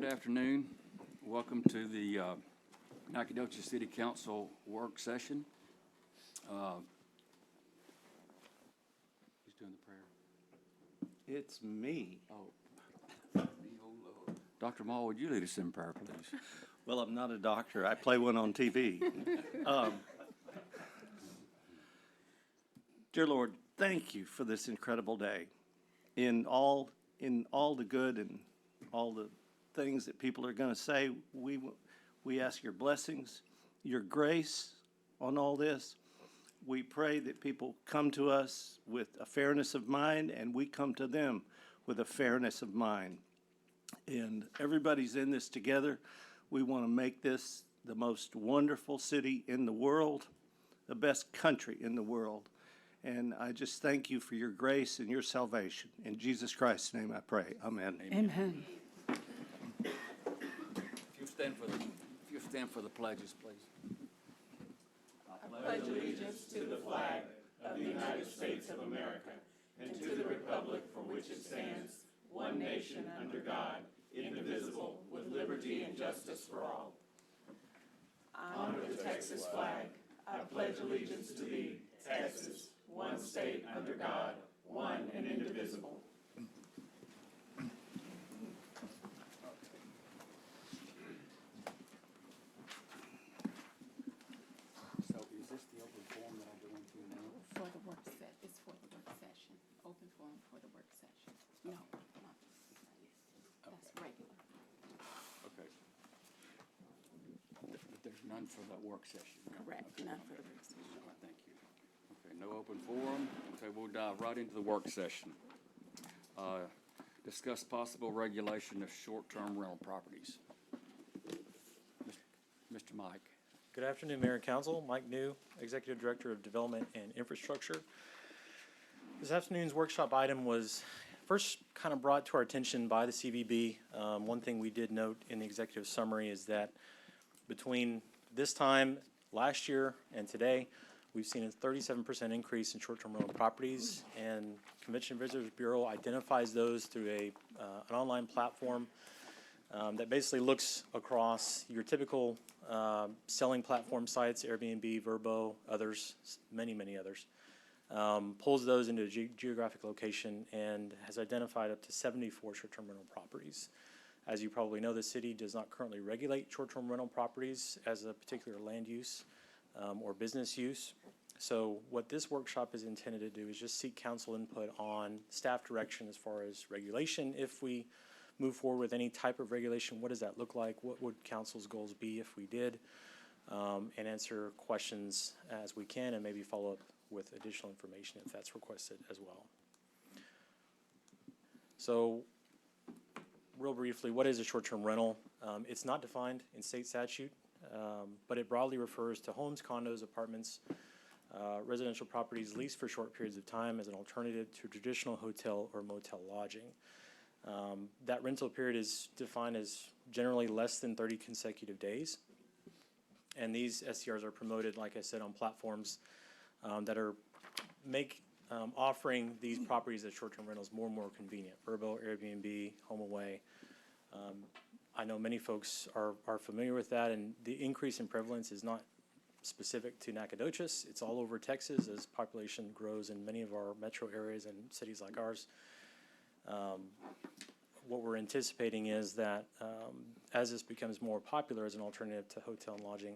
afternoon. Welcome to the Nacogdoches City Council work session. Who's doing the prayer? It's me. Oh, Lord. Dr. Mall, would you lead us in prayer, please? Well, I'm not a doctor. I play one on TV. Dear Lord, thank you for this incredible day. In all the good and all the things that people are going to say, we ask your blessings, your grace on all this. We pray that people come to us with a fairness of mind, and we come to them with a fairness of mind. And everybody's in this together. We want to make this the most wonderful city in the world, the best country in the world. And I just thank you for your grace and your salvation. In Jesus Christ's name I pray. Amen. Amen. If you stand for the pledges, please. I pledge allegiance to the flag of the United States of America and to the republic for which it stands, one nation under God, indivisible, with liberty and justice for all. Honor the Texas flag. I pledge allegiance to thee, Texas, one state under God, one and indivisible. So is this the open forum that I'm going through now? For the work set, it's for the work session. Open forum for the work session. No, not yet. That's regular. Okay. But there's none for the work session? Correct, Okay. none for the work session. All right, thank you. Okay, no open forum. Okay, we'll dive right into the work session. Discuss possible regulation of short-term rental properties. Mr. Mike. Good afternoon, Mayor and Council. Mike New, Executive Director of Development and Infrastructure. This afternoon's workshop item was first kind of brought to our attention by the CVB. One thing we did note in the executive summary is that between this time last year and today, we've seen a 37% increase in short-term rental properties, and Convention and Visitors Bureau identifies those through an online platform that basically looks across your typical selling platform sites, Airbnb, Vrbo, others, many others, pulls those into a geographic location and has identified up to 74 short-term rental properties. As you probably know, the city does not currently regulate short-term rental properties as a particular land use or business use. So what this workshop is intended to do is just seek council input on staff direction as far as regulation. If we move forward with any type of regulation, what does that look like? What would council's goals be if we did? And answer questions as we can, and maybe follow up with additional information if that's requested as well. So real briefly, what is a short-term rental? It's not defined in state statute, but it broadly refers to homes, condos, apartments, residential properties leased for short periods of time as an alternative to traditional hotel or motel lodging. That rental period is defined as generally less than 30 consecutive days. And these STRs are promoted, like I said, on platforms that are offering these properties as short-term rentals more and more convenient. Vrbo, Airbnb, HomeAway. I know many folks are familiar with that, and the increase in prevalence is not specific to Nacogdoches. It's all over Texas as population grows in many of our metro areas and cities like ours. What we're anticipating is that as this becomes more popular as an alternative to hotel and lodging,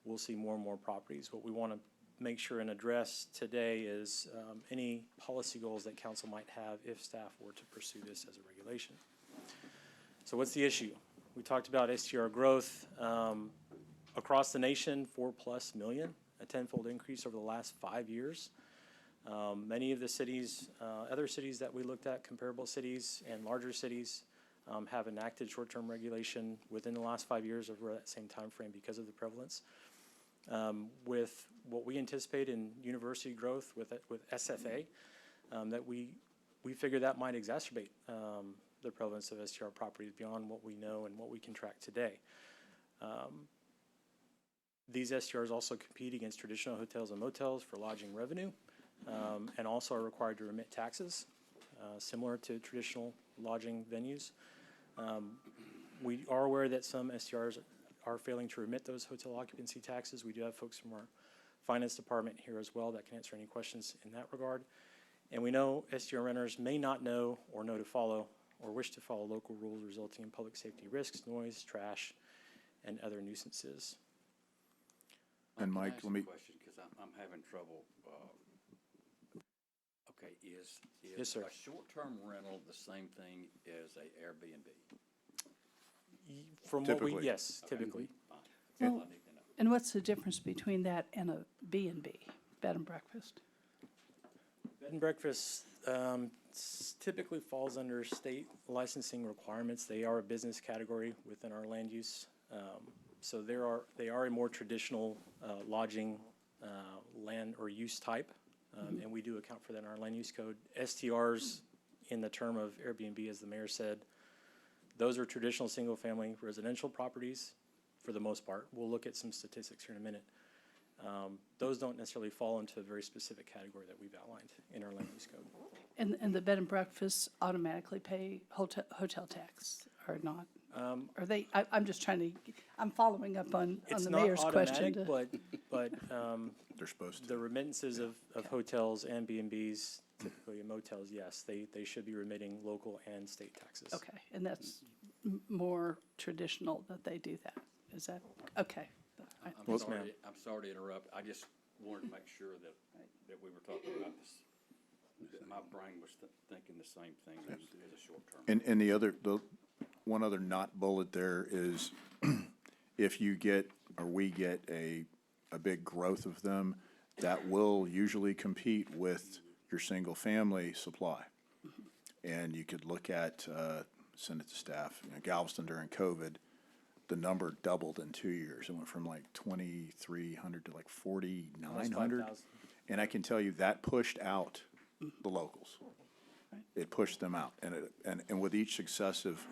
we'll see more and more properties. What we want to make sure and address today is any policy goals that council might have if staff were to pursue this as a regulation. So what's the issue? We talked about STR growth across the nation, 4+ million, a tenfold increase over the last 5 years. Many of the cities, other cities that we looked at, comparable cities and larger cities, have enacted short-term regulation within the last 5 years over that same time frame because of the prevalence. With what we anticipate in university growth with SFA, that we figure that might exacerbate the prevalence of STR properties beyond what we know and what we can track today. These STRs also compete against traditional hotels and motels for lodging revenue, and also are required to remit taxes, similar to traditional lodging venues. We are aware that some STRs are failing to remit those hotel occupancy taxes. We do have folks from our finance department here as well that can answer any questions in that regard. And we know STR renters may not know or know to follow or wish to follow local rules resulting in public safety risks, noise, trash, and other nuisances. And Mike, Can I ask let me- a question, because I'm having trouble. Okay, Yes, sir. a short-term rental the same thing as a Airbnb? From what we, Typically. yes, typically. Fine, that's all Well- I need to know. And what's the difference between that and a B and B, bed and breakfast? Bed and breakfast typically falls under state licensing requirements. They are a business category within our land use. So they are a more traditional lodging land or use type, and we do account for that in our land use code. STRs, in the term of Airbnb, as the mayor said, those are traditional single-family residential properties for the most part. We'll look at some statistics here in a minute. Those don't necessarily fall into a very specific category that we've outlined in our land use code. And the bed and breakfasts automatically pay hotel tax or not? Are they, I'm just trying to, I'm following up on It's the not mayor's question. automatic, but They're supposed the to. remittances of hotels and B&Bs, typically in motels, yes, they should be remitting local and state taxes. Okay, and that's more traditional that they do that, is that, okay. I- I'm Yes, sorry, ma'am. I'm sorry to interrupt. I just wanted to make sure that we were talking about this. That my brain was thinking the same thing as a short term. And the one other not bullet there is if you get, or we get a big growth of them, that will usually compete with your single-family supply. And you could look at, send it to staff, Galveston during COVID, the number doubled in 2 years. It went from like 2,300 to like 4,900. 5,000. And I can tell you that pushed out the locals. It pushed them out. And with each successive,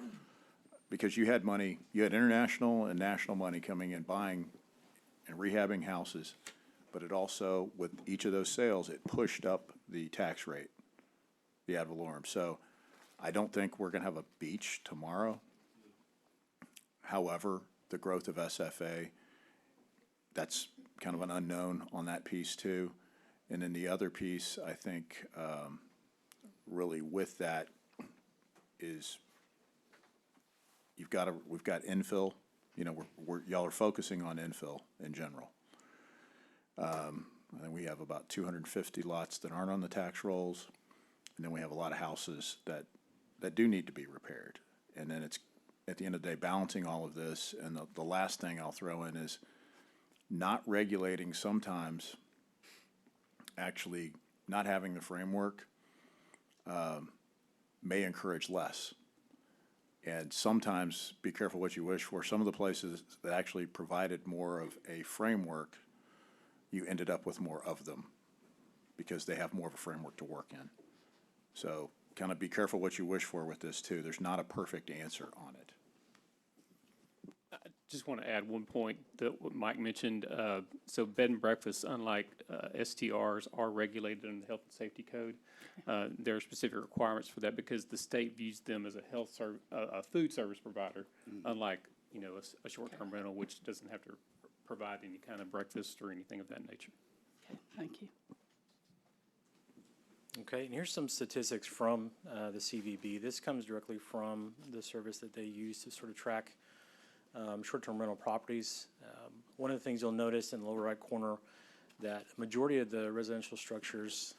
because you had money, you had international and national money coming in, buying and rehabbing houses, but it also, with each of those sales, it pushed up the tax rate, the ad valorem. So I don't think we're gonna have a beach tomorrow. However, the growth of SFA, that's kind of an unknown on that piece too. And then the other piece, I think, really with that is we've got infill, y'all are focusing on infill in general. I think we have about 250 lots that aren't on the tax rolls, and then we have a lot of houses that do need to be repaired. And then it's, at the end of the day, balancing all of this, and the last thing I'll throw in is not regulating sometimes, actually not having the framework may encourage less. And sometimes, be careful what you wish for. Some of the places that actually provided more of a framework, you ended up with more of them because they have more of a framework to work in. So kind of be careful what you wish for with this too. There's not a perfect answer on it. Just want to add one point that what Mike mentioned. So bed and breakfast, unlike STRs, are regulated in the Health and Safety Code. There are specific requirements for that because the state views them as a food service provider, unlike, a short-term rental, which doesn't have to provide any kind of breakfast or anything of that nature. Okay, thank you. Okay, and here's some statistics from the CVB. This comes directly from the service that they use to sort of track short-term rental properties. One of the things you'll notice in the lower right corner, that majority of the residential structures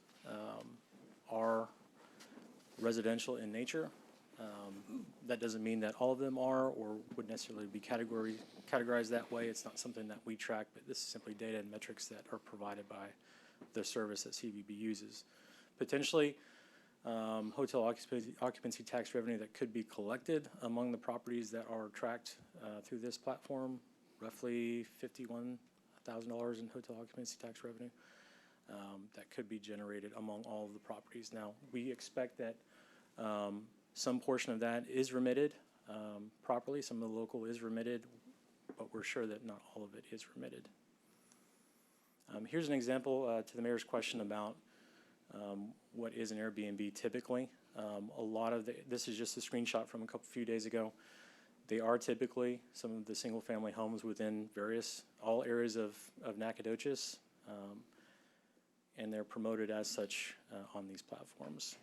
are residential in nature. That doesn't mean that all of them are or would necessarily be categorized that way. It's not something that we track, but this is simply data and metrics that are provided by the service that CVB uses. Potentially, hotel occupancy tax revenue that could be collected among the properties that are tracked through this platform, roughly $51,000 in hotel occupancy tax revenue that could be generated among all of the properties. Now, we expect that some portion of that is remitted properly, some of the local is remitted, but we're sure that not all of it is remitted. Here's an example to the mayor's question about what is an Airbnb typically. This is just a screenshot from few days ago. They are typically some of the single-family homes within all areas of Nacogdoches, and they're promoted as such on these platforms.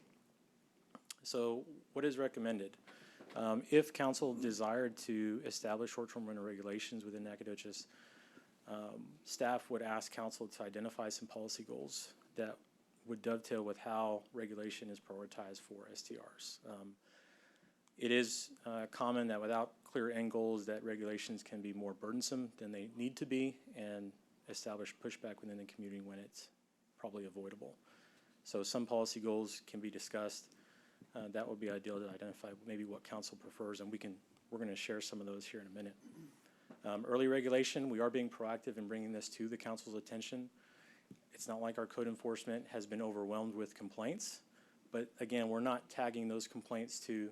So what is recommended? If council desired to establish short-term rental regulations within Nacogdoches, staff would ask council to identify some policy goals that would dovetail with how regulation is prioritized for STRs. It is common that without clear end goals, that regulations can be more burdensome than they need to be and establish pushback within the community when it's probably avoidable. So some policy goals can be discussed. That would be ideal to identify maybe what council prefers, and we're going to share some of those here in a minute. Early regulation, we are being proactive in bringing this to the council's attention. It's not like our code enforcement has been overwhelmed with complaints, but again, we're not tagging those complaints to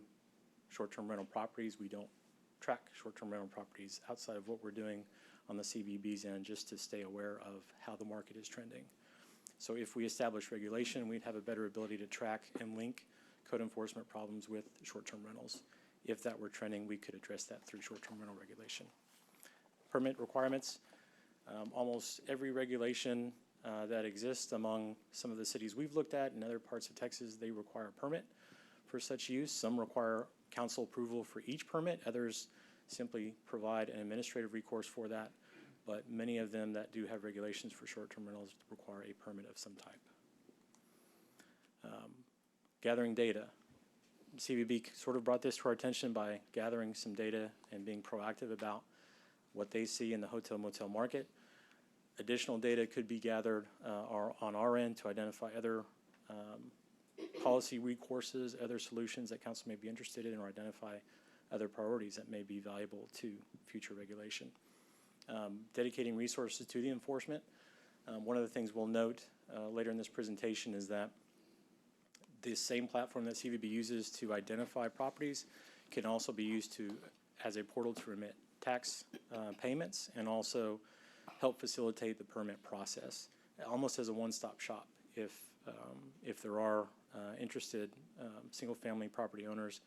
short-term rental properties. We don't track short-term rental properties outside of what we're doing on the CVB's end, just to stay aware of how the market is trending. So if we establish regulation, we'd have a better ability to track and link code enforcement problems with short-term rentals. If that were trending, we could address that through short-term rental regulation. Permit requirements, almost every regulation that exists among some of the cities we've looked at in other parts of Texas, they require a permit for such use. Some require council approval for each permit. Others simply provide an administrative recourse for that. But many of them that do have regulations for short-term rentals require a permit of some type. Gathering data. CVB sort of brought this to our attention by gathering some data and being proactive about what they see in the hotel motel market. Additional data could be gathered on our end to identify other policy recourses, other solutions that council may be interested in, or identify other priorities that may be valuable to future regulation. Dedicating resources to the enforcement. One of the things we'll note later in this presentation is that the same platform that CVB uses to identify properties can also be used as a portal to remit tax payments and also help facilitate the permit process, almost as a one-stop shop if there are interested single-family property owners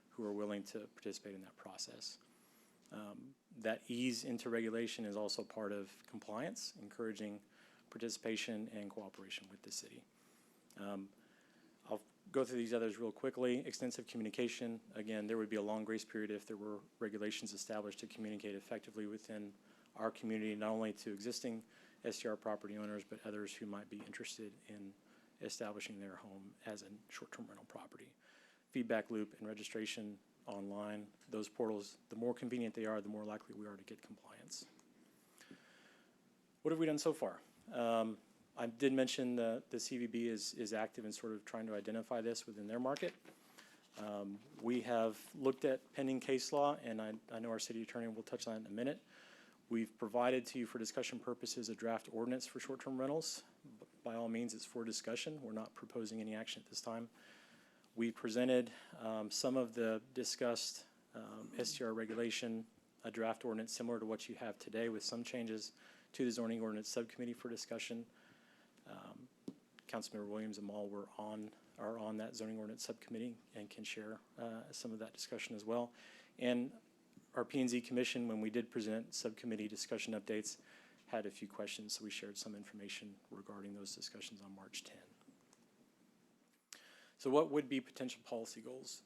who are willing to participate in that process. That ease into regulation is also part of compliance, encouraging participation and cooperation with the city. I'll go through these others real quickly. Extensive communication. Again, there would be a long grace period if there were regulations established to communicate effectively within our community, not only to existing STR property owners, but others who might be interested in establishing their home as a short-term rental property. Feedback loop and registration online. Those portals, the more convenient they are, the more likely we are to get compliance. What have we done so far? I did mention the CVB is active in sort of trying to identify this within their market. We have looked at pending case law, and I know our city attorney will touch on that in a minute. We've provided to you for discussion purposes a draft ordinance for short-term rentals. By all means, it's for discussion. We're not proposing any action at this time. We presented some of the discussed STR regulation, a draft ordinance similar to what you have today with some changes to the zoning ordinance subcommittee for discussion. Councilmember Williams and Maul are on that zoning ordinance subcommittee and can share some of that discussion as well. And our P&Z commission, when we did present subcommittee discussion updates, had a few questions, so we shared some information regarding those discussions on March 10. So what would be potential policy goals?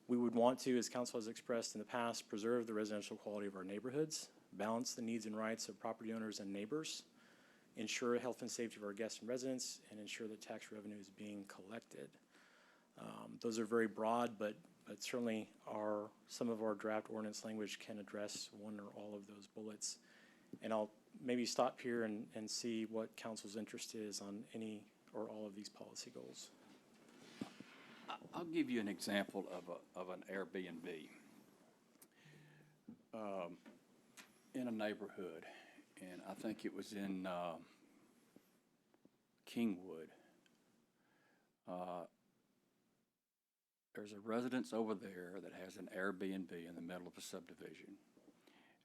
We would want to, as council has expressed in the past, preserve the residential quality of our neighborhoods, balance the needs and rights of property owners and neighbors, ensure health and safety of our guests and residents, and ensure that tax revenue is being collected. Those are very broad, but certainly some of our draft ordinance language can address one or all of those bullets. And I'll maybe stop here and see what council's interest is on any or all of these policy goals. I'll give you an example of an Airbnb in a neighborhood, and I think it was in Kingwood. There's a residence over there that has an Airbnb in the middle of a subdivision.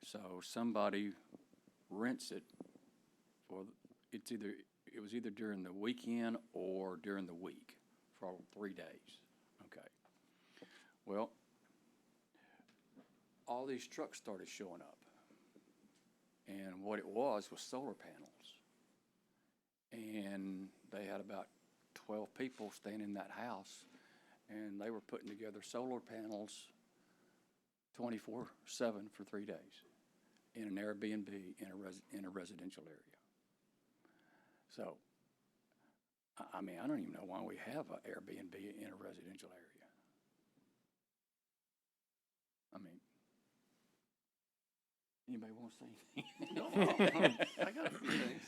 So somebody rents it it was either during the weekend or during the week for 3 days. Okay. Well, these trucks started showing up. And what it was solar panels. And they had about 12 people staying in that house, and they were putting together solar panels 24/7 for 3 days in an Airbnb in a residential area. So, I mean, I don't even know why we have an Airbnb in a residential area. I mean, anybody want to say anything? I got a few things.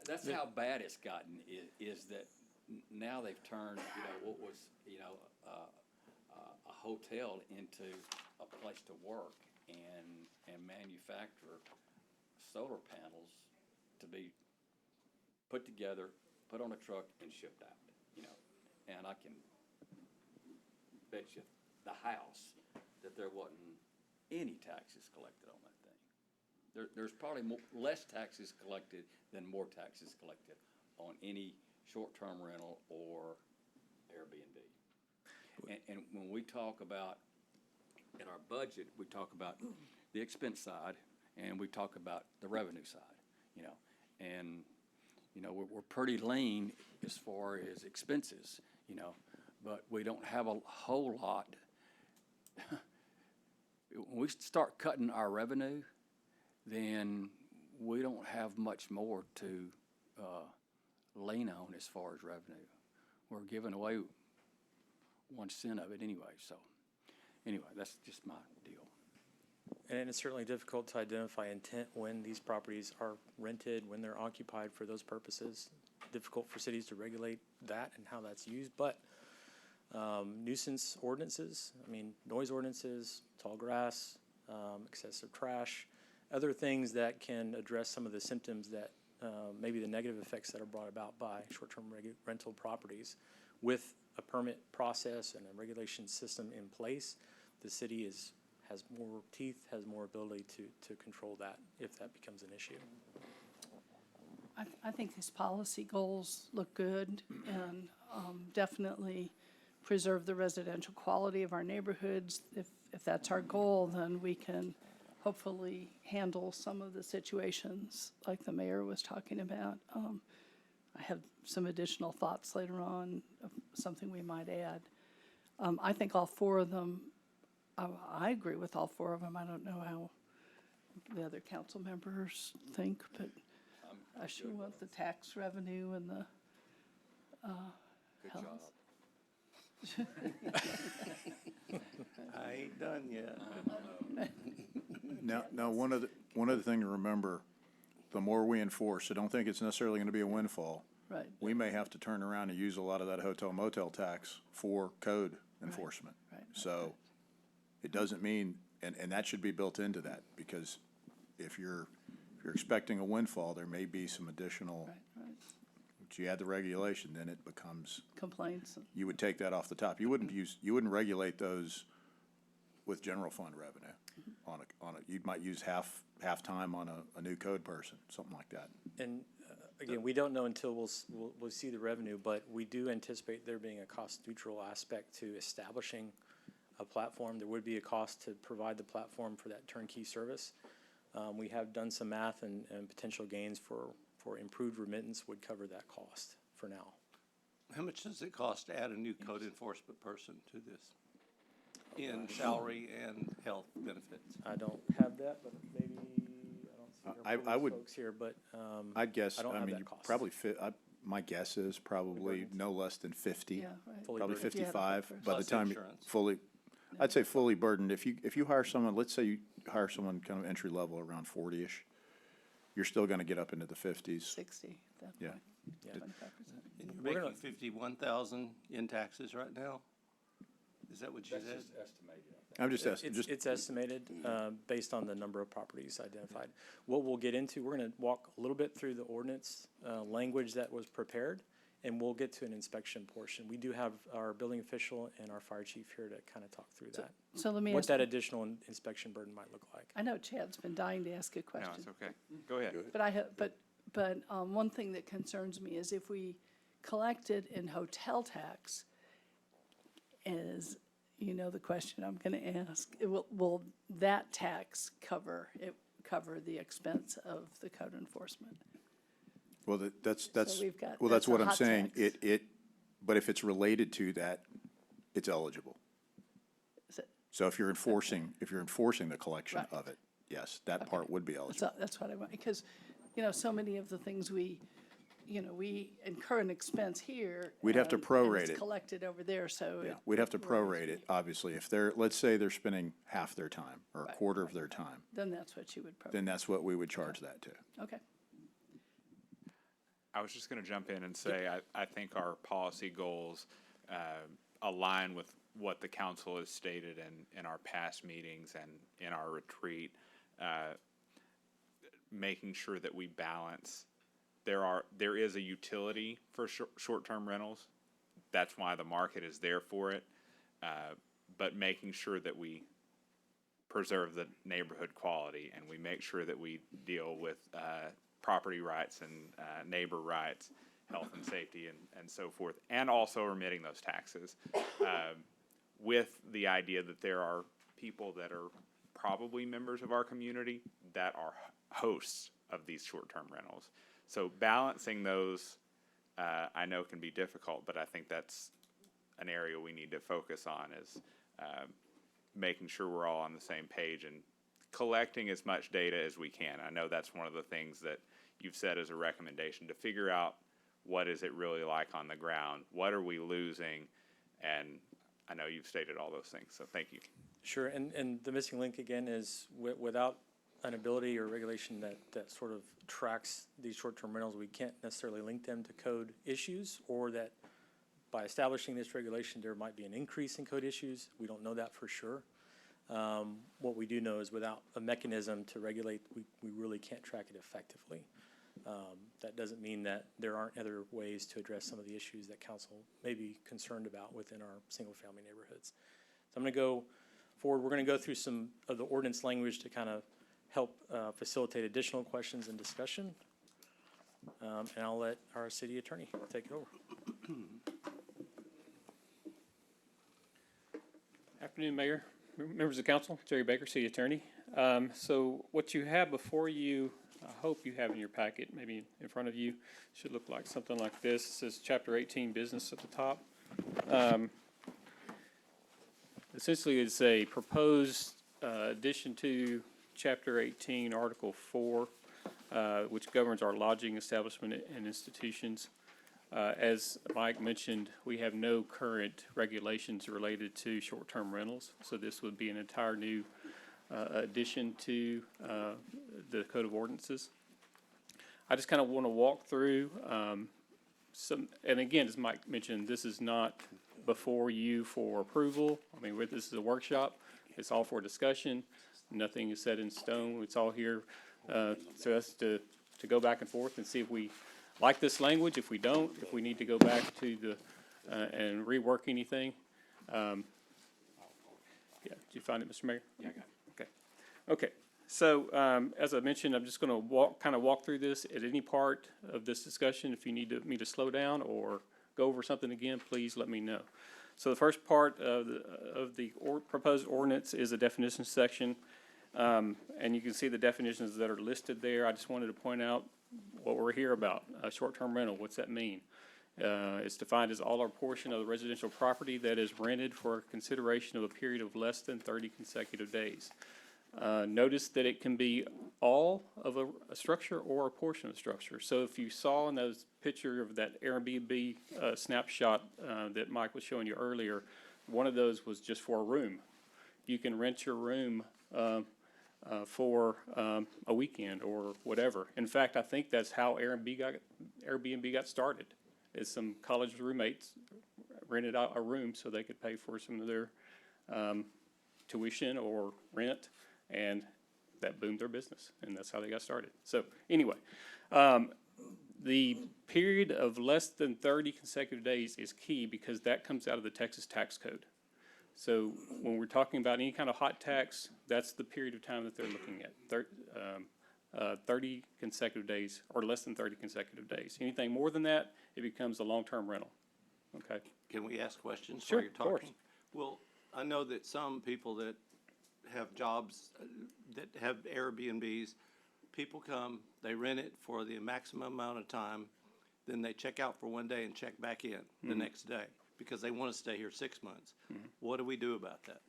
That's how bad it's gotten, is that now they've turned, what was, a hotel into a place to work and manufacture solar panels to be put together, put on a truck, and shipped out, And I can bet you the house that there wasn't any taxes collected on that thing. There's probably less taxes collected than more taxes collected on any short-term rental or Airbnb. And when we talk about, in our budget, we talk about the expense side and we talk about the revenue side, And, we're pretty lean as far as expenses, but we don't have a whole lot. When we start cutting our revenue, then we don't have much more to lean on as far as revenue. We're giving away 1 cent of it anyway, so anyway, that's just my deal. And it's certainly difficult to identify intent when these properties are rented, when they're occupied for those purposes. Difficult for cities to regulate that and how that's used, but nuisance ordinances, noise ordinances, tall grass, excessive trash, other things that can address some of the symptoms that maybe the negative effects that are brought about by short-term rental properties. With a permit process and a regulation system in place, the city has more teeth, has more ability to control that if that becomes an issue. I think his policy goals look good and definitely preserve the residential quality of our neighborhoods. If that's our goal, then we can hopefully handle some of the situations like the mayor was talking about. I have some additional thoughts later on of something we might add. I think all 4 of them, I agree with all 4 of them. I don't know how the other council members think, but I sure want the tax revenue and the Good health. job. I ain't done yet. Now, one other thing to remember, the more we enforce, I don't think it's necessarily gonna be a windfall. Right. We may have to turn around and use a lot of that hotel motel tax for code enforcement. right, So it doesn't mean, and that should be built into that, because if you're expecting a windfall, there may be some additional, Right. but you add the regulation, then it becomes, Complaints. you would take that off the top. You wouldn't regulate those with general fund revenue on a, you might use half time on a new code person, something like that. And again, we don't know until we'll see the revenue, but we do anticipate there being a cost neutral aspect to establishing a platform. There would be a cost to provide the platform for that turnkey service. We have done some math and potential gains for improved remittance would cover that cost for now. How much does it cost to add a new code enforcement person to this? In salary and health benefits? I don't have that, but maybe, I don't see I our would- police folks here, but, I'd guess, I don't I have mean, that you cost. probably my guess is probably no less than 50. Yeah, right. Fully Probably burdened. If you had a 55 person. by the Plus time you insurance. fully, I'd say fully burdened. If you hire someone, let's say you hire someone kind of entry level around 40-ish, you're still gonna get up into the 50s. 60 at that Yeah. point. Yeah. 25%. And We're you're gonna- making 51,000 in taxes right now? Is that what you That's said? just estimated, I think. I'm just, It's estimated, based on the number of properties identified. What we'll get into, we're gonna walk a little bit through the ordinance, language that was prepared, and we'll get to an inspection portion. We do have our building official and our fire chief here to kind of talk through that. So let me What ask, that additional inspection burden might look like. I know Chad's been dying to ask a No, question. it's okay. Go ahead. But one thing that concerns me is if we collected in hotel tax is, you know the question I'm going to ask. Will that tax cover the expense of the code enforcement? Well, that's, we've got- well, that's that's a what I'm hot saying. tax. But if it's related to that, it's eligible. Is it- So if you're enforcing the collection Right. of it, yes, that part would be eligible. That's what I want, because, you know, so many of the things we incur an expense here. We'd have to and prorate it's it. collected over there, so. Yeah, we'd have to prorate it, obviously. If let's say they're spending half their time or a Right, quarter of their time, Then that's what you would then prorate. that's what we would charge that to. Okay. I was just going to jump in and say, I think our policy goals align with what the council has stated in our past meetings and in our retreat, making sure that we balance. There is a utility for short-term rentals. That's why the market is there for it. But making sure that we preserve the neighborhood quality and we make sure that we deal with property rights and neighbor rights, health and safety and so forth, and also remitting those taxes with the idea that there are people that are probably members of our community that are hosts of these short-term rentals. So balancing those, I know can be difficult, but I think that's an area we need to focus on is making sure we're all on the same page and collecting as much data as we can. I know that's one of the things that you've said as a recommendation, to figure out what is it really like on the ground, what are we losing, and I know you've stated all those things, so thank you. Sure, and the missing link again is without an ability or regulation that sort of tracks these short-term rentals, we can't necessarily link them to code issues, or that by establishing this regulation, there might be an increase in code issues. We don't know that for sure. What we do know is without a mechanism to regulate, we really can't track it effectively. That doesn't mean that there aren't other ways to address some of the issues that council may be concerned about within our single-family neighborhoods. So I'm going to go forward. We're going to go through some of the ordinance language to kind of help facilitate additional questions and discussion. And I'll let our city attorney take it over. Afternoon, Mayor, members of council, Jerry Baker, city attorney. So what you have before you, I hope you have in your packet, maybe in front of you, should look like something like this. It says Chapter 18 Business at the top. Essentially, it's a proposed addition to Chapter 18, Article 4, which governs our lodging establishment and institutions. As Mike mentioned, we have no current regulations related to short-term rentals, so this would be an entire new addition to the Code of Ordinances. I just kind of want to walk through and again, as Mike mentioned, this is not before you for approval. I mean, this is a workshop. It's all for discussion. Nothing is set in stone. It's all here so us to go back and forth and see if we like this language. If we don't, if we need to go back to the and rework anything. Yeah, did you find it, Mr. Mayor? Yeah, I got it. Okay, so as I mentioned, I'm just going to kind of walk through this at any part of this discussion. If you need me to slow down or go over something again, please let me know. So the first part of the proposed ordinance is a definition section, and you can see the definitions that are listed there. I just wanted to point out what we're here about. Short-term rental, what's that mean? It's defined as all or portion of the residential property that is rented for consideration of a period of less than 30 consecutive days. Notice that it can be all of a structure or a portion of the structure. So if you saw in those picture of that Airbnb snapshot that Mike was showing you earlier, one of those was just for a room. You can rent your room for a weekend or whatever. In fact, I think that's how Airbnb got started. Is some college roommates rented out a room so they could pay for some of their tuition or rent, and that boomed their business, and that's how they got started. So anyway, the period of less than 30 consecutive days is key because that comes out of the Texas tax code. So when we're talking about any kind of hot tax, that's the period of time that they're looking at, 30 consecutive days or less than 30 consecutive days. Anything more than that, it becomes a long-term rental, okay? Can we ask questions Sure, while you're of course. talking? Well, I know that some people that have jobs, that have Airbnbs, people come, they rent it for the maximum amount of time, then they check out for one day and check back in the next day, because they want to stay here 6 months. What do we do about that?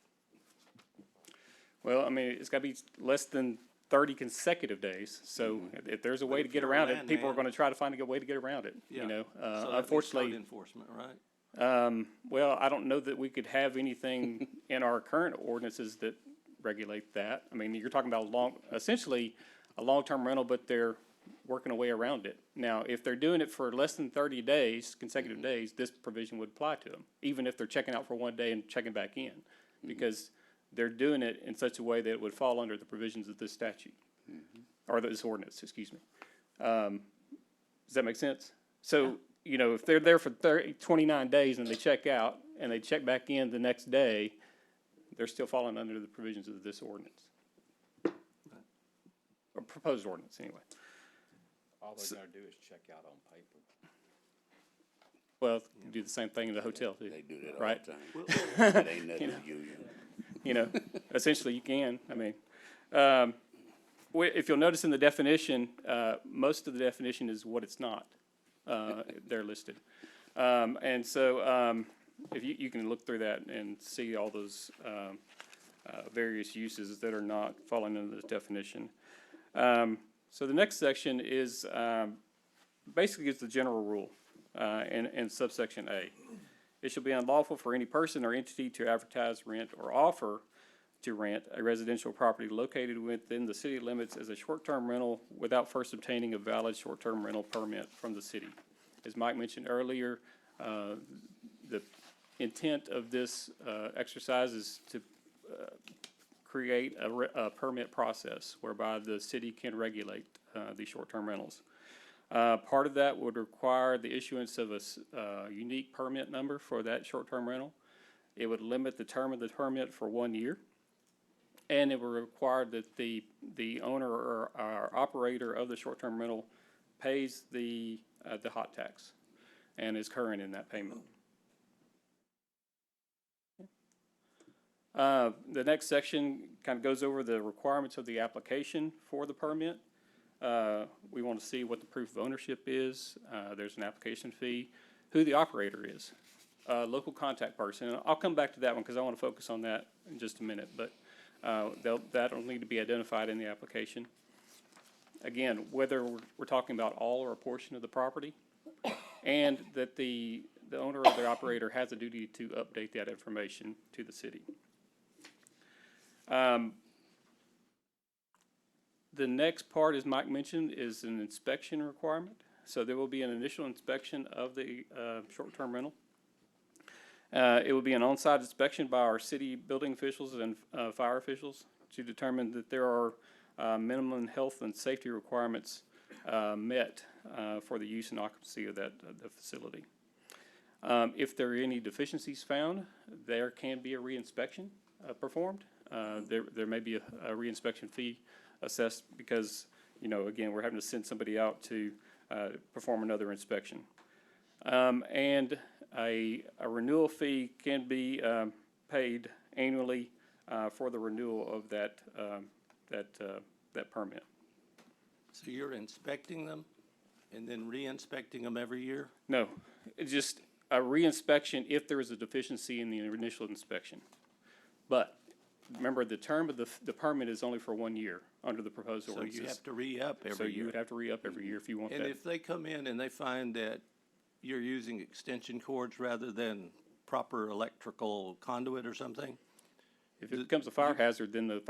Well, I mean, it's gotta be less than 30 consecutive days, so if there's a way to if get you're a around it, people are landman- gonna try to find a good way to get around it, Yeah. you know? So that means code Unfortunately, enforcement, right? well, I don't know that we could have anything in our current ordinances that regulate that. I mean, you're talking about essentially a long-term rental, but they're working a way around it. Now, if they're doing it for less than 30 days, consecutive days, this provision would apply to them, even if they're checking out for one day and checking back in, because they're doing it in such a way that it would fall under the provisions of this statute, or this ordinance, excuse me. Does that make sense? So, you know, if they're there for 29 days and they check out, and they check back in the next day, they're still falling under the provisions of this ordinance. Or proposed ordinance, anyway. All they're gonna do is check out on paper. Well, you do the same thing in the hotel, too. They do that all Right. the time. It ain't nothing unusual. You know, essentially you can, I mean. If you'll notice in the definition, most of the definition is what it's not. They're listed. And so, if you can look through that and see all those, various uses that are not falling under this definition. So the next section is, basically it's the general rule, in subsection A. It shall be unlawful for any person or entity to advertise, rent, or offer to rent a residential property located within the city limits as a short-term rental without first obtaining a valid short-term rental permit from the city. As Mike mentioned earlier, the intent of this exercise is to create a permit process whereby the city can regulate these short-term rentals. Part of that would require the issuance of a unique permit number for that short-term rental. It would limit the term of the permit for 1 year. And it would require that the owner or operator of the short-term rental pays the hot tax and is current in that payment. The next section kind of goes over the requirements of the application for the permit. We want to see what the proof of ownership is. There's an application fee, who the operator is, local contact person. And I'll come back to that one because I want to focus on that in just a minute. But that'll need to be identified in the application. Again, whether we're talking about all or a portion of the property, and that the owner or the operator has a duty to update that information to the city. The next part, as Mike mentioned, is an inspection requirement. So there will be an initial inspection of the short-term rental. It will be an on-site inspection by our city building officials and fire officials to determine that there are minimum health and safety requirements met for the use and occupancy of the facility. If there are any deficiencies found, there can be a reinspection performed. There may be a reinspection fee assessed because, you know, again, we're having to send somebody out to perform another inspection. And a renewal fee can be paid annually for the renewal of that permit. So you're inspecting them and then re-inspecting them every year? No, it's just a reinspection if there is a deficiency in the initial inspection. But remember, the term of the permit is only for 1 year under the proposed So ordinances. you have to re-up every So you year? would have to re-up every year if you want And that. if they come in and they find that you're using extension cords rather than proper electrical conduit or something? If it becomes a fire hazard, then the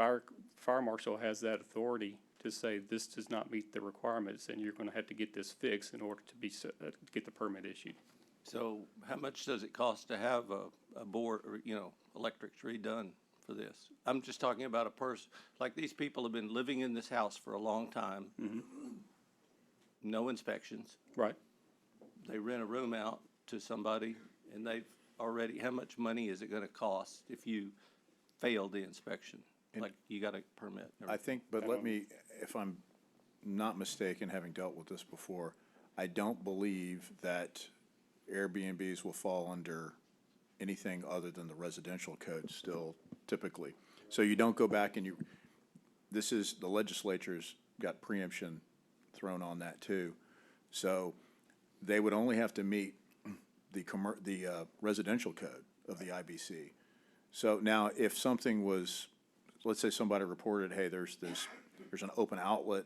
fire marshal has that authority to say this does not meet the requirements and you're gonna have to get this fixed in order to get the permit issued. So how much does it cost to have a board or, you know, electrics redone for this? I'm just talking about a person, like these people have been living in this house for a long time. No inspections. Right. They rent a room out to somebody and they've already, how much money is it gonna cost if you fail the inspection? Like you got a permit? or- I think, but let me, if I'm not mistaken, having dealt with this before, I don't believe that Airbnbs will fall under anything other than the residential code still typically. So you don't go back and this is, the legislature's got preemption thrown on that too. So they would only have to meet the residential code of the IBC. So now if something was, let's say somebody reported, hey, there's an open outlet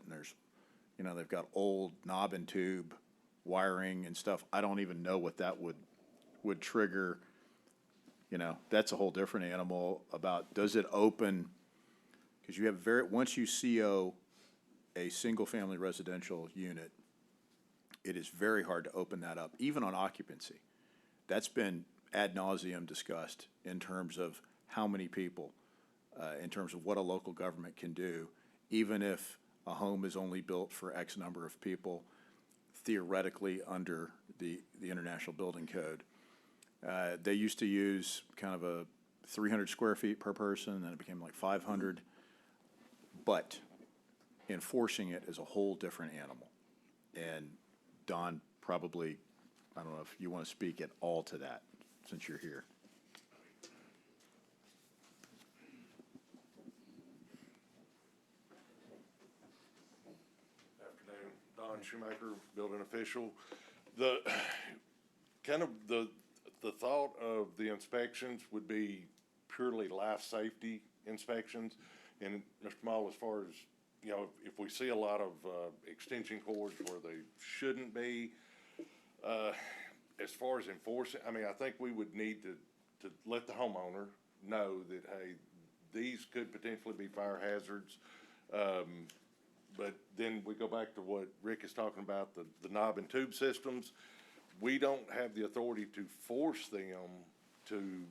and they've got old knob and tube wiring and stuff. I don't even know what that would trigger. That's a whole different animal about, does it open? Because you have once you CO a single-family residential unit, it is very hard to open that up, even on occupancy. That's been ad nauseum discussed in terms of how many people, in terms of what a local government can do, even if a home is only built for X number of people, theoretically under the International Building Code. They used to use kind of a 300 square feet per person, then it became like 500. But enforcing it is a whole different animal. And Don, probably, I don't know if you want to speak at all to that, since you're here. Afternoon, Don Shoemaker, building official. The thought of the inspections would be purely life safety inspections. And Mr. Mall, as far as, if we see a lot of extension cords where they shouldn't be, as far as enforcing, I think we would need to let the homeowner know that, hey, these could potentially be fire hazards. But then we go back to what Rick is talking about, the knob and tube systems. We don't have the authority to force them to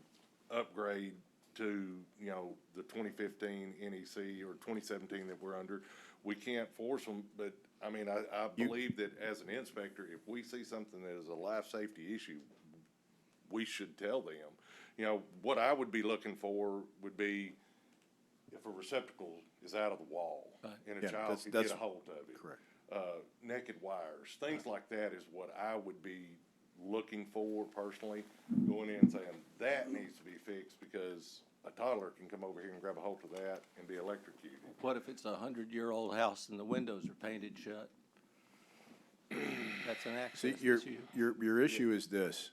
upgrade to, the 2015 NEC or 2017 that we're under. We can't force them, but I believe that as an inspector, if we see something that is a life safety issue, we should tell them. What I would be looking for would be if a receptacle is out of the wall and a child can get a hold of it. Correct. Naked wires, things like that is what I would be looking for personally, going in and saying, that needs to be fixed because a toddler can come over here and grab a hold of that and be electrocuted. What if it's a 100-year-old house and the windows are painted shut? That's an access See, your issue is this: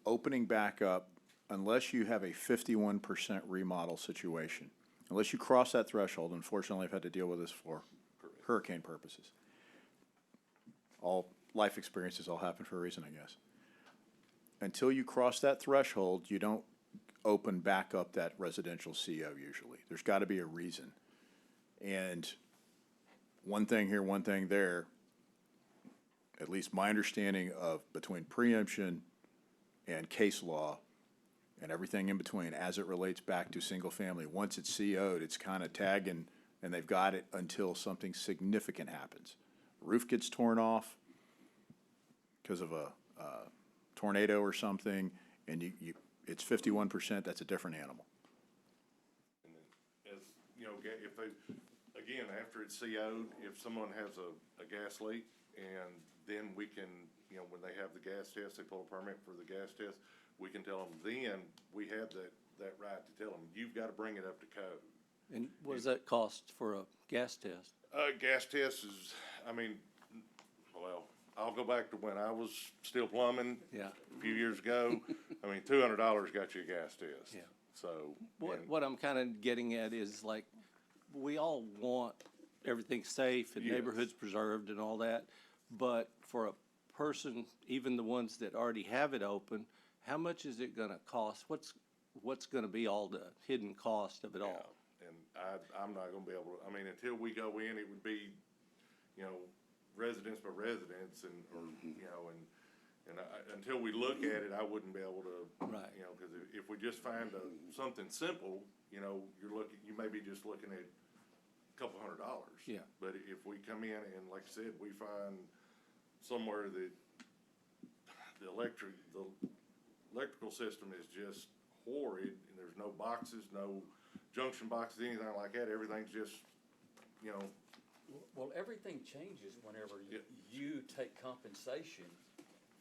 opening back up, unless you have a 51% remodel situation, unless you cross that threshold. Unfortunately, I've had to deal with this for hurricane purposes. All life experiences all happen for a reason, I guess. Until you cross that threshold, you don't open back up that residential CO usually. There's got to be a reason. And one thing here, one thing there, at least my understanding of between preemption and case law and everything in between as it relates back to single family, once it's CO'd, it's kind of tagging and they've got it until something significant happens. Roof gets torn off because of a tornado or something, and it's 51%, that's a different animal. And then, as, if they, again, after it's CO'd, if someone has a gas leak, and then we can, when they have the gas test, they pull a permit for the gas test, we can tell them, then we have that right to tell them, you've got to bring it up to code. And what does that cost for a gas test? Gas test is, well, I'll go back to when I was still plumbing. Yeah. A few years ago. $200 got you a gas test. Yeah. So. What I'm kind of getting at is like, we all want everything safe and Yes. neighborhoods preserved and all that. But for a person, even the ones that already have it open, how much is it gonna cost? What's gonna be all the hidden cost of it all? Yeah, and I'm not gonna be able to, until we go in, it would be, residence by residence and until we look at it, I wouldn't be able to. Right. Cause if we just find something simple, you may be just looking at a couple $100. Yeah. But if we come in and like I said, we find somewhere that the electrical system is just horrid and there's no boxes, no junction boxes, anything like that, everything's just, Well, everything changes whenever you take compensation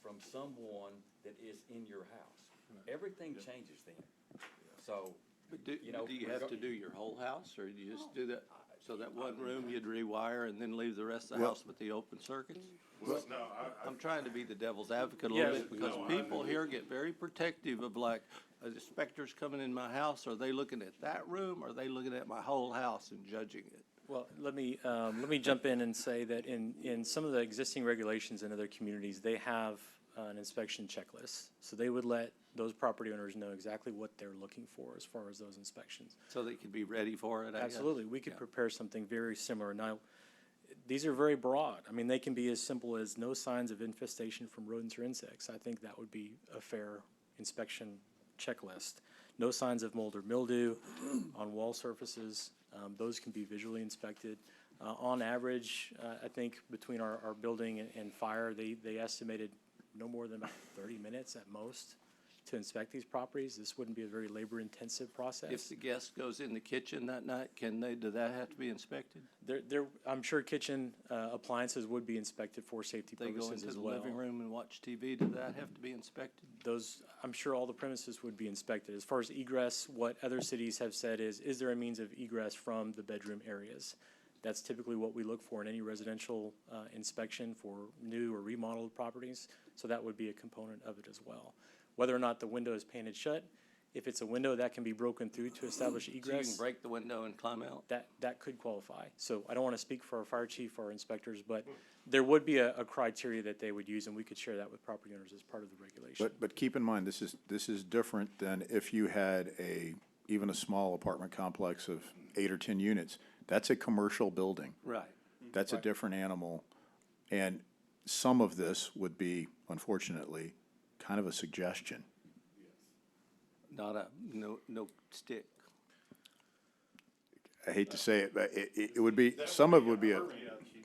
from someone that is in your house. everything changes then. So, But do, You know, do you have to do your whole house, or do you just do that? So that one room you'd rewire and then leave the rest of the house with the open circuits? Well, no, I'm trying to be the devil's advocate a little Yes. bit, because people here get very protective of like, the inspectors coming in my house, are they looking at that room, or are they looking at my whole house and judging it? Well, let me jump in and say that in some of the existing regulations in other communities, they have an inspection checklist. So they would let those property owners know exactly what they're looking for as far as those inspections. So they could be ready for it, I guess? Absolutely, we could Yeah. prepare something very similar. Now, these are very broad. I mean, they can be as simple as no signs of infestation from rodents or insects. I think that would be a fair inspection checklist. No signs of mold or mildew on wall surfaces. Those can be visually inspected. On average, I think between our building and fire, they estimated no more than about 30 minutes at most to inspect these properties. This wouldn't be a very labor-intensive process. If the guest goes in the kitchen that night, do that have to be inspected? I'm sure kitchen appliances would be inspected for safety They go purposes into as the well. living room and watch TV, does that have to be inspected? Those, I'm sure all the premises would be inspected. As far as egress, what other cities have said is there a means of egress from the bedroom areas? That's typically what we look for in any residential inspection for new or remodeled properties, so that would be a component of it as well. Whether or not the window is painted shut, if it's a window that can be broken through to establish So you egress, can break the window and climb out? that could qualify. So I don't want to speak for our fire chief or our inspectors, but there would be a criteria that they would use, and we could share that with property owners as part of the regulation. But keep in mind, this is different than if you had even a small apartment complex of 8 or 10 units. That's a commercial building. Right. That's a different animal. And some of this would be, unfortunately, kind of a suggestion. Not no stick. I hate to say it, but it would be, some of it would be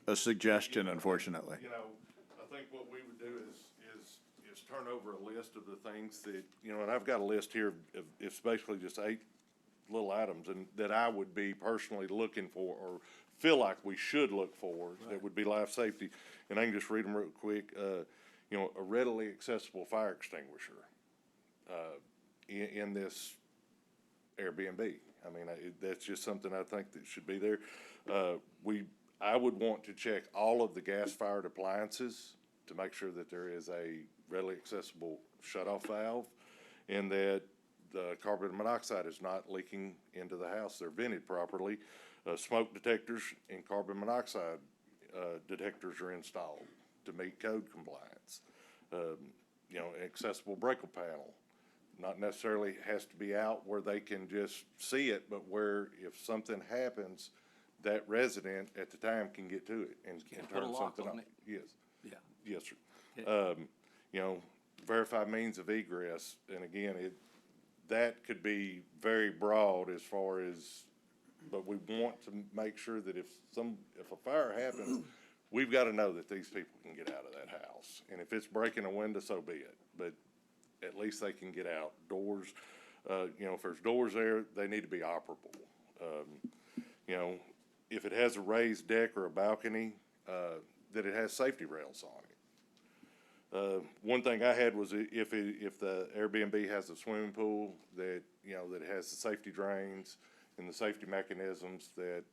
a suggestion, unfortunately. You know, I think what we would do is turn over a list of the things that, you know, and I've got a list here of, it's basically just 8 little items and that I would be personally looking for or feel like we should look for, that would be life safety. And I can just read them real quick. You know, a readily accessible fire extinguisher, in this Airbnb. I mean, that's just something I think that should be there. I would want to check all of the gas-fired appliances to make sure that there is a readily accessible shut-off valve and that the carbon monoxide is not leaking into the house. They're vented properly. Smoke detectors and carbon monoxide detectors are installed to meet code compliance. You know, an accessible breaker panel. Not necessarily has to be out where they can just see it, but where if something happens, that resident at the time can get to it and Put a turn lock something on on. it. Yes, Yeah. yes, sir. You know, verified means of egress, and again, that could be very broad as far as, but we want to make sure that if a fire happens, we've got to know that these people can get out of that house. And if it's breaking a window, so be it, but at least they can get out. Doors, you know, if there's doors there, they need to be operable. You know, if it has a raised deck or a balcony, that it has safety rails on it. One thing I had was if the Airbnb has a swimming pool that, you know, that has the safety drains and the safety mechanisms that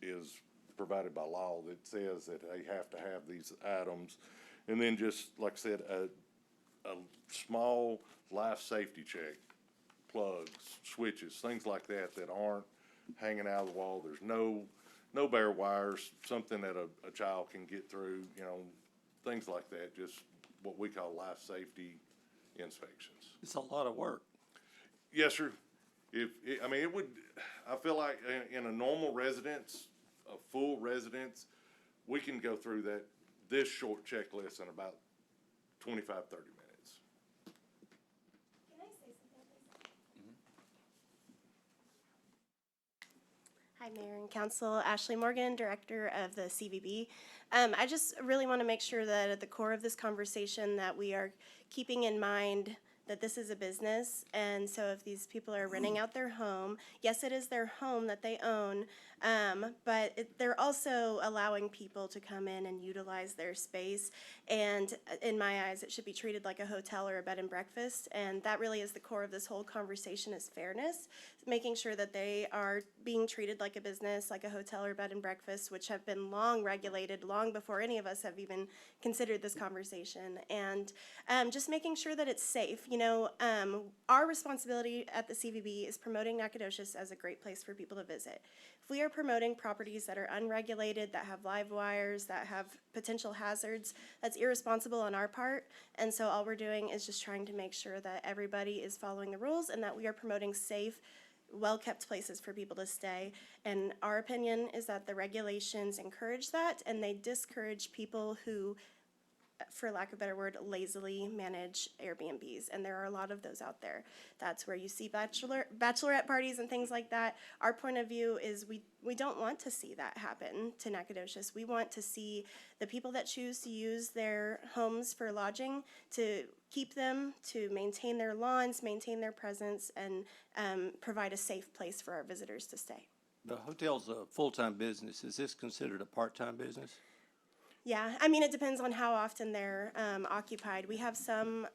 is provided by law that says that they have to have these items. And then just, like I said, a small life safety check, plugs, switches, things like that that aren't hanging out of the wall. There's no bare wires, something that a child can get through, you know, things like that, just what we call life safety inspections. It's a lot of work. Yes, sir. I mean, it would, I feel like in a normal residence, a full residence, we can go through this short checklist in about 25, 30 minutes. Can I say something, please? Hi, Mayor and Council. Ashley Morgan, Director of the CVB. I just really want to make sure that at the core of this conversation that we are keeping in mind that this is a business, and so if these people are renting out their home, yes, it is their home that they own, but they're also allowing people to come in and utilize their space, and in my eyes, it should be treated like a hotel or a bed and breakfast, and that really is the core of this whole conversation is fairness, making sure that they are being treated like a business, like a hotel or bed and breakfast, which have been long regulated, long before any of us have even considered this conversation, and just making sure that it's safe. You know, our responsibility at the CVB is promoting Nacogdoches as a great place for people to visit. If we are promoting properties that are unregulated, that have live wires, that have potential hazards, that's irresponsible on our part. And so all we're doing is just trying to make sure that everybody is following the rules and that we are promoting safe, well-kept places for people to stay. And our opinion is that the regulations encourage that, and they discourage people who, for lack of a better word, lazily manage Airbnbs, and there are a lot of those out there. That's where you see bachelorette parties and things like that. Our point of view is we don't want to see that happen to Nacogdoches. We want to see the people that choose to use their homes for lodging to keep them, to maintain their lawns, maintain their presence, and provide a safe place for our visitors to stay. The hotel's a full-time business. Is this considered a part-time business? Yeah, I mean, it depends on how often they're occupied. We have some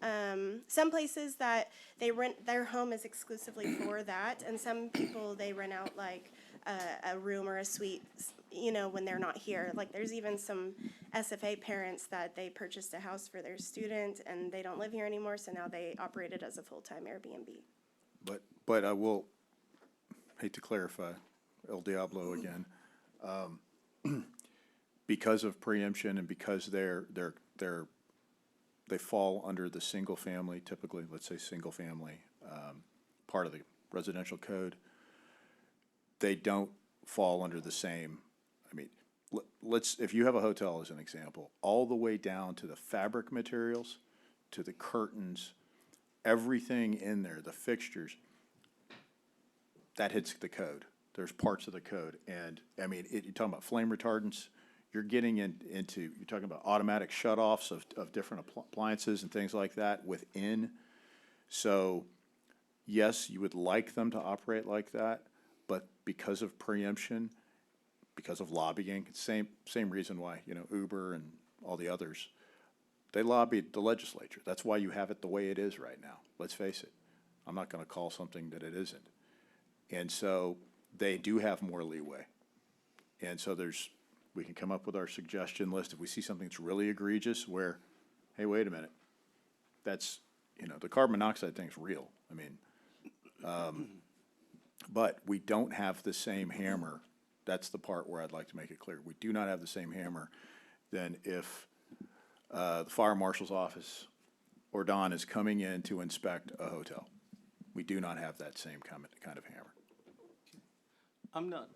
places that they rent, their home is exclusively for that, and some people, they rent out like a room or a suite, you know, when they're not here. Like, there's even some SFA parents that they purchased a house for their student, and they don't live here anymore, so now they operate it as a full-time Airbnb. But I will, hate to clarify, El Diablo again. Because of preemption and because they fall under the single family, typically, let's say single family, part of the residential code, they don't fall under the same, I mean, if you have a hotel as an example, all the way down to the fabric materials, to the curtains, everything in there, the fixtures, that hits the code. There's parts of the code. And, I mean, you're talking about flame retardants, you're getting into, you're talking about automatic shutoffs of different appliances and things like that within. So, yes, you would like them to operate like that, but because of preemption, because of lobbying, same reason why, you know, Uber and all the others, they lobbied the legislature. That's why you have it the way it is right now. Let's face it. I'm not going to call something that it isn't. And so they do have more leeway. And so we can come up with our suggestion list if we see something that's really egregious where, hey, wait a minute, that's, you know, the carbon monoxide thing's real. I mean, but we don't have the same hammer. That's the part where I'd like to make it clear. We do not have the same hammer than if the fire marshal's office or Don is coming in to inspect a hotel. We do not have that same kind of hammer. I'm not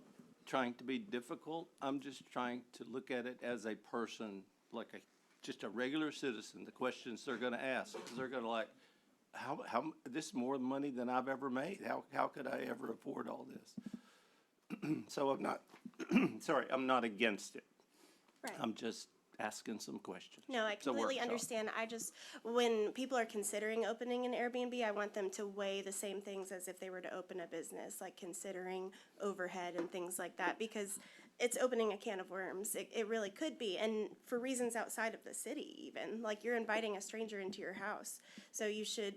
trying to be difficult. I'm just trying to look at it as a person, like just a regular citizen. The questions they're going to ask, they're going to like, how this is more money than I've ever made. How could I ever afford all this? So I'm not, sorry, I'm not against it. Right. I'm just asking some questions. No, I It's a completely workshop. understand. When people are considering opening an Airbnb, I want them to weigh the same things as if they were to open a business, like considering overhead and things like that, because it's opening a can of worms. It really could be, and for reasons outside of the city even. Like, you're inviting a stranger into your house, so you should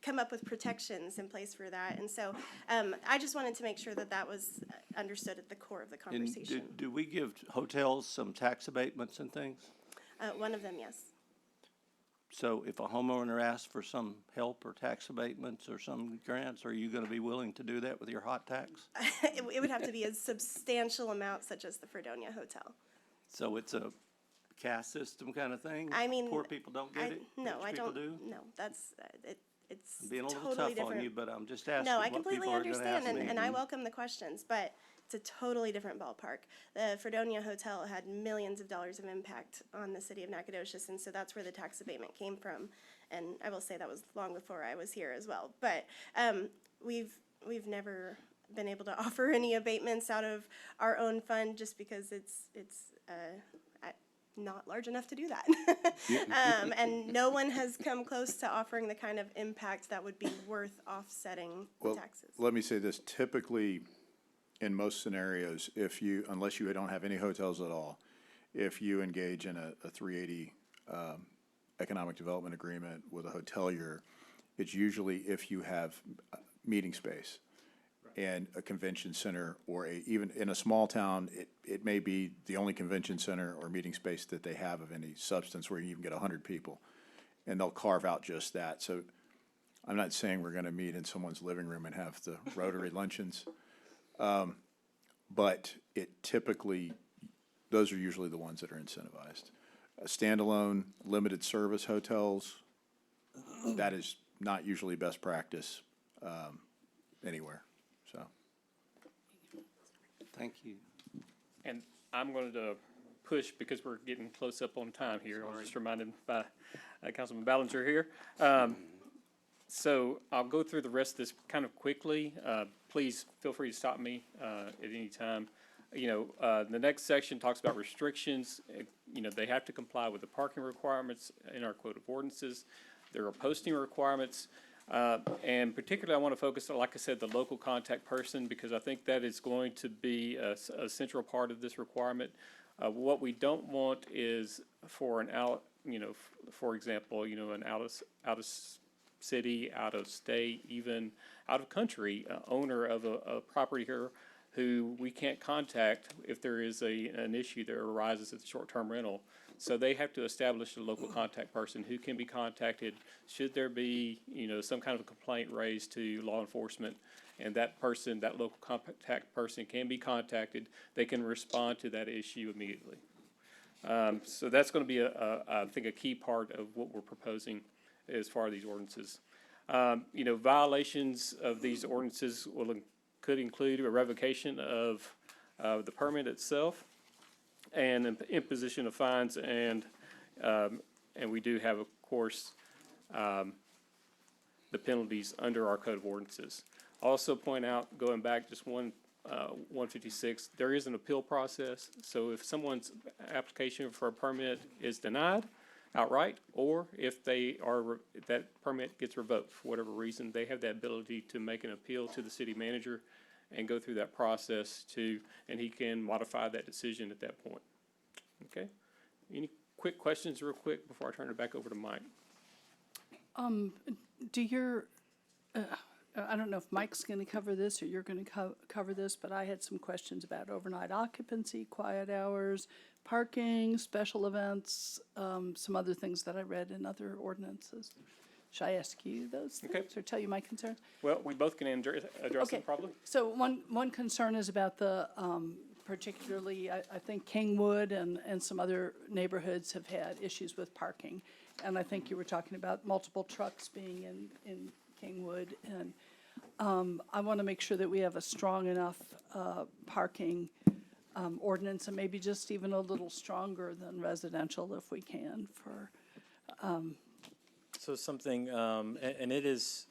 come up with protections in place for that. And so I just wanted to make sure that was understood at the core of the And conversation. do we give hotels some tax abatements and things? One of them, yes. So if a homeowner asks for some help or tax abatements or some grants, are you going to be willing to do that with your hot tax? It would have to be a substantial amount, such as the Fredonia Hotel. So it's a caste system kind of thing? I mean, Poor people don't get it? No, Rich I people don't. do? No, that's it's I'm being a little totally tough on different. you, but I'm just asking No, I what completely people are going to understand, ask me. and I welcome the questions, but it's a totally different ballpark. The Fredonia Hotel had millions of dollars of impact on the city of Nacogdoches, and so that's where the tax abatement came from. And I will say that was long before I was here as well. But we've never been able to offer any abatements out of our own fund, just because not large enough to do that. And no one has come close to offering the kind of impact that would be worth offsetting the Well, taxes. let me say this, typically, in most scenarios, unless you don't have any hotels at all, if you engage in a 380 economic development agreement with a hotelier, it's usually if you have meeting space and a convention center, or even in a small town, it may be the only convention center or meeting space that they have of any substance where you even get 100 people. And they'll carve out just that. So I'm not saying we're gonna meet in someone's living room and have the Rotary luncheons. But it typically, those are usually the ones that are incentivized. Standalone, limited service hotels, that is not usually best practice anywhere, so. Thank you. And I'm going to push, because we're getting close up on time here. I was just reminded by Councilman Ballinger here. So I'll go through the rest of this kind of quickly. Please feel free to stop me at any time. The next section talks about restrictions. They have to comply with the parking requirements in our code of ordinances. There are posting requirements. And particularly, I want to focus on, like I said, the local contact person, because I think that is going to be a central part of this requirement. What we don't want is for for example, an out of city, out of state, even out of country owner of a property here who we can't contact if there is an issue that arises at the short-term rental. So they have to establish a local contact person who can be contacted should there be, some kind of a complaint raised to law enforcement. And that person, that local contact person can be contacted. They can respond to that issue immediately. So that's going to be, I think, a key part of what we're proposing as far as these ordinances. Violations of these ordinances could include a revocation of the permit itself, and imposition of fines, and we do have, of course, the penalties under our code of ordinances. Also point out, going back just 156, there is an appeal process. So if someone's application for a permit is denied outright, or if that permit gets revoked for whatever reason, they have the ability to make an appeal to the city manager and go through that process and he can modify that decision at that point. Okay? Any quick questions real quick before I turn it back over to Mike? I don't know if Mike's going to cover this or you're going to cover this, but I had some questions about overnight occupancy, quiet hours, parking, special events, some other things that I read in other ordinances. Should I ask you those things or tell you my concerns? Well, we both can address them probably. So one concern is about the, particularly, I think Kingwood and some other neighborhoods have had issues with parking. And I think you were talking about multiple trucks being in Kingwood. And I want to make sure that we have a strong enough parking ordinance, and maybe just even a little stronger than residential if we can for. So something, and it is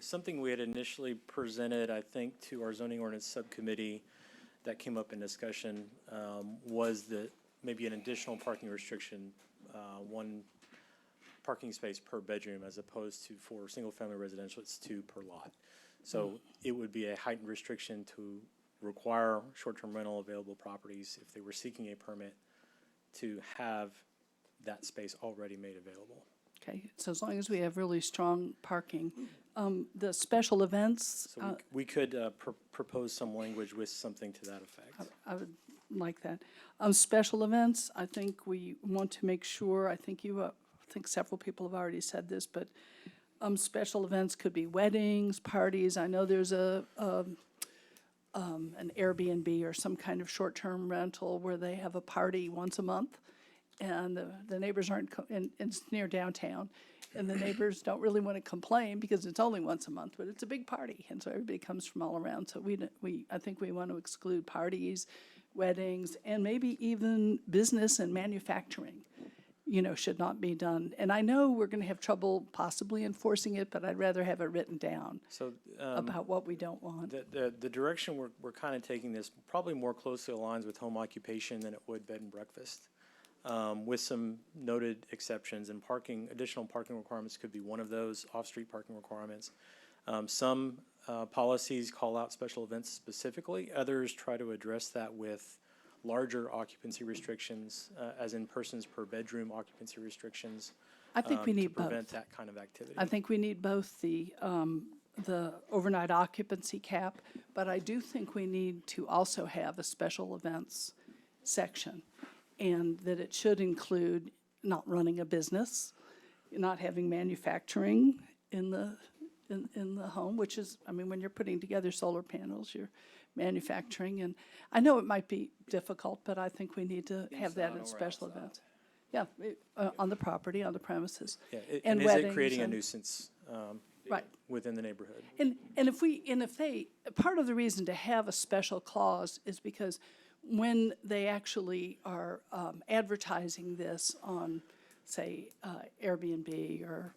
something we had initially presented, I think, to our zoning ordinance subcommittee that came up in discussion, was that maybe an additional parking restriction, one parking space per bedroom, as opposed to for single-family residential, it's 2 per lot. So it would be a heightened restriction to require short-term rental available properties, if they were seeking a permit, to have that space already made available. Okay, so as long as we have really strong parking. The special events, So we could propose some language with something to that effect. I would like that. Special events, I think we want to make sure, I think several people have already said this, but special events could be weddings, parties. I know there's an Airbnb or some kind of short-term rental where they have a party once a month, and the neighbors aren't, and it's near downtown, and the neighbors don't really want to complain because it's only once a month, but it's a big party, and so everybody comes from all around. So I think we want to exclude parties, weddings, and maybe even business and manufacturing, should not be done. And I know we're going to have trouble possibly enforcing it, but I'd rather have it written down So about what we don't want. the direction we're kind of taking this probably more closely aligns with home occupation than it would bed and breakfast. with some noted exceptions, and additional parking requirements could be one of those, off-street parking requirements. Some policies call out special events specifically, others try to address that with larger occupancy restrictions, as in persons per bedroom occupancy restrictions. I think we need To both. prevent that kind of activity. I think we need both the overnight occupancy cap, but I do think we need to also have a special events section. And that it should include not running a business, not having manufacturing in the home, which is, I mean, when you're putting together solar panels, you're manufacturing. And I know it might be difficult, but I think we need to have that Inside in or special outside? events. Yeah, on the property, on the premises. Yeah, And and is it weddings creating a and- nuisance Right. within the neighborhood? And if they, part of the reason to have a special clause is because when they actually are advertising this on, say, Airbnb or,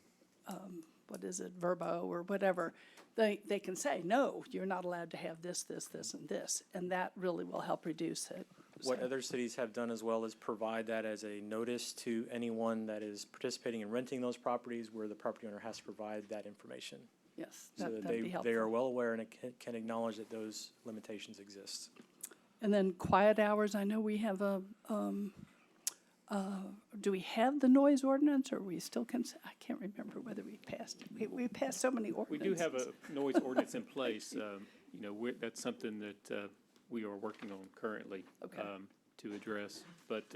what is it, Vrbo or whatever, they can say, no, you're not allowed to have this, this, this, and this, and that really will help reduce it. What So- other cities have done as well is provide that as a notice to anyone that is participating in renting those properties, where the property owner has to provide that information. Yes, So that that'd be helpful. they are well aware and can acknowledge that those limitations exist. And then quiet hours, I know we have do we have the noise ordinance, or we still I can't remember whether we passed, we passed so many We ordinances. do have a noise ordinance in place. You know, that's something that we are working on currently Okay. to address. But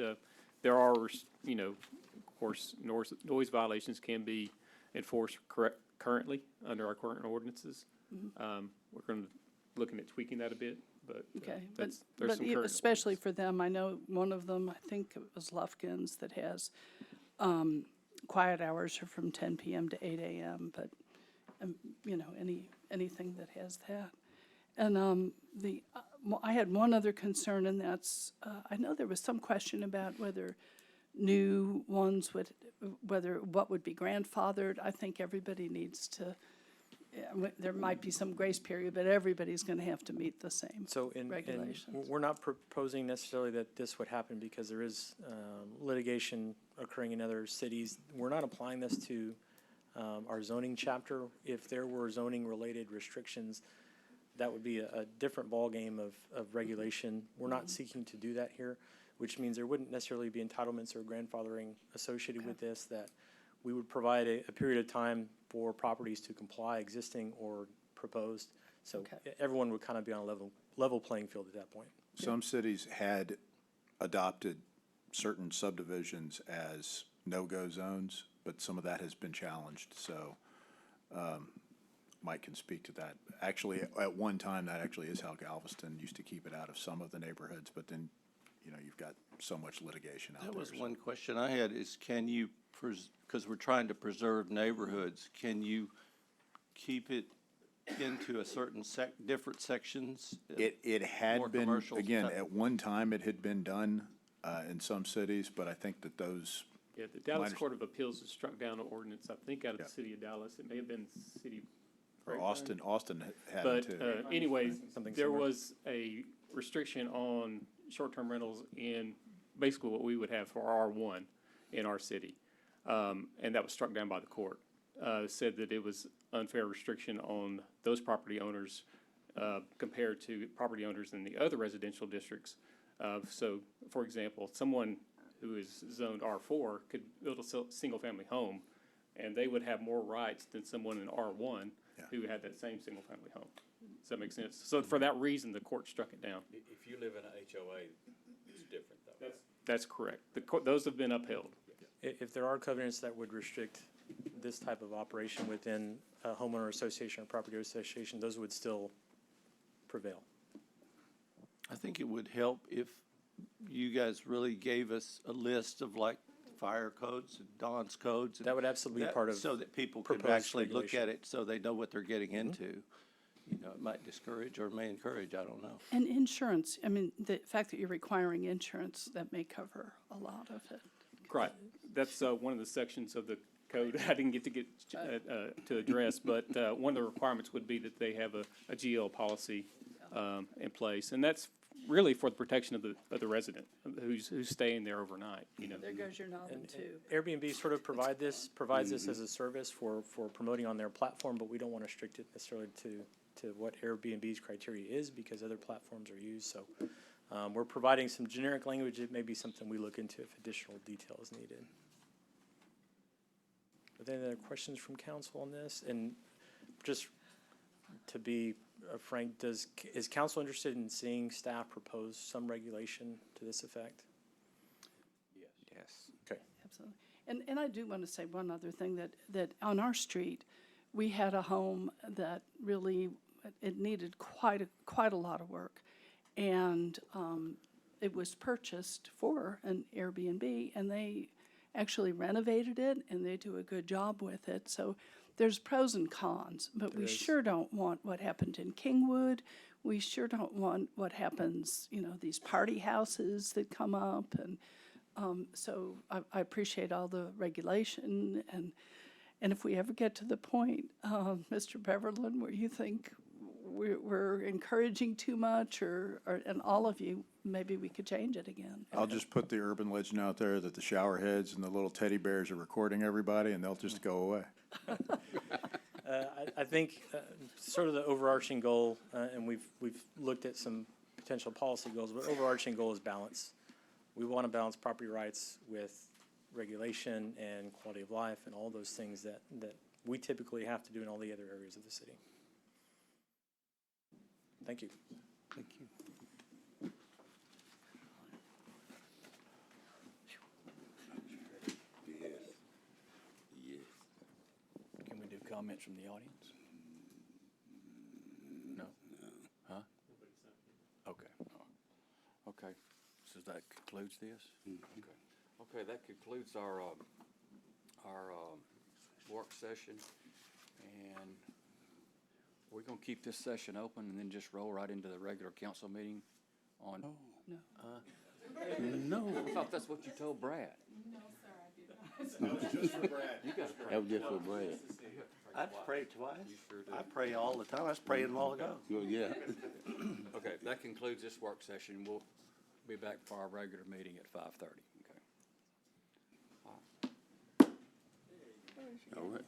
there are, you know, of course, noise violations can be enforced currently under our current ordinances. We're going to looking at tweaking that a bit, but Okay, there's but some current especially for them, I know one of them, I think it was Lufkin's, that has, quiet hours are from 10 PM to 8 AM, but, you know, anything that has that. And, I had one other concern, and that's, I know there was some question about whether new ones what would be grandfathered. I think everybody needs to, there might be some grace period, but everybody's gonna have to meet the same So regulations. we're not proposing necessarily that this would happen because there is litigation occurring in other cities. We're not applying this to our zoning chapter. If there were zoning-related restrictions, that would be a different ballgame of regulation. We're not seeking to do that here, which means there wouldn't necessarily be entitlements or grandfathering associated with this, that we would provide a period of time for properties to comply, existing or proposed. So Okay. everyone would kind of be on a level playing field at that point. Some cities had adopted certain subdivisions as no-go zones, but some of that has been challenged, so Mike can speak to that. Actually, at one time, that actually is how Galveston used to keep it out of some of the neighborhoods, but then, you know, you've got so much litigation out there. That was so- one question I had, is can you, because we're trying to preserve neighborhoods, can you keep it into a certain different sections? It More had been, commercial again, type- at one time, it had been done in some cities, but I think that those, Yeah, the Dallas Minor- Court of Appeals has struck down an ordinance, I think, out of Yeah. the city of Dallas. It may have been city. or Grapevine. Austin had But it too. anyways, Something there similar. was a restriction on short-term rentals in basically what we would have for R1 in our city. And that was struck down by the court. Said that it was unfair restriction on those property owners compared to property owners in the other residential districts. So, for example, someone who is zoned R4 could build a single-family home, and they would have more rights than someone in R1 who had that same single-family home. Does that make sense? So for that reason, the court struck it down. If you live in an HOA, it's different though. That's correct. Those have been upheld. If there are covenants that would restrict this type of operation within a homeowner association or property association, those would still prevail. I think it would help if you guys really gave us a list of like fire codes and Don's codes. and That would absolutely be part of so that people could proposed actually look regulation. at it, so they know what they're getting into. You know, it might discourage or may encourage, I don't know. And insurance, I mean, the fact that you're requiring insurance, that may cover a lot of it. Right. That's one of the sections of the code I didn't get to address, but one of the requirements would be that they have a GL policy in place. And that's really for the protection of the resident who's staying there overnight, you know. There goes your nodding too. Airbnb sort of provides this as a service for promoting on their platform, but we don't want to restrict it necessarily to what Airbnb's criteria is because other platforms are used. So we're providing some generic language. It may be something we look into if additional detail is needed. Are there any other questions from council on this? And just to be frank, is council interested in seeing staff propose some regulation to this effect? Yes. Okay. Absolutely. And I do want to say one other thing, that on our street, we had a home that really, it needed quite a lot of work. And it was purchased for an Airbnb, and they actually renovated it, and they do a good job with it. So there's pros and cons, but we sure don't want what happened in Kingwood. We sure don't want what happens, these party houses that come up. And so I appreciate all the regulation. And if we ever get to the point, Mr. Beverland, where you think we're encouraging too much, and all of you, maybe we could change it again. I'll just put the urban legend out there that the shower heads and the little teddy bears are recording everybody, and they'll just go away. I think sort of the overarching goal, and we've looked at some potential policy goals, but overarching goal is balance. We want to balance property rights with regulation and quality of life and all those things that we typically have to do in all the other areas of the city. Thank you. Thank you. Yes. Yes. Can we do comments from the audience? No? Huh? Okay. Okay, so that concludes this? Okay. Okay, that concludes our work session, and we're gonna keep this session open and then just roll right into the regular council meeting on. No. No. I thought that's what you told Brad. No, sir, I did not. You gotta pray. That was just for Brad. I pray twice. You sure do. I pray all the time. I was praying a while ago. Well, yeah. Okay, that concludes this work session. We'll be back for our regular meeting at 5:30, okay? All right.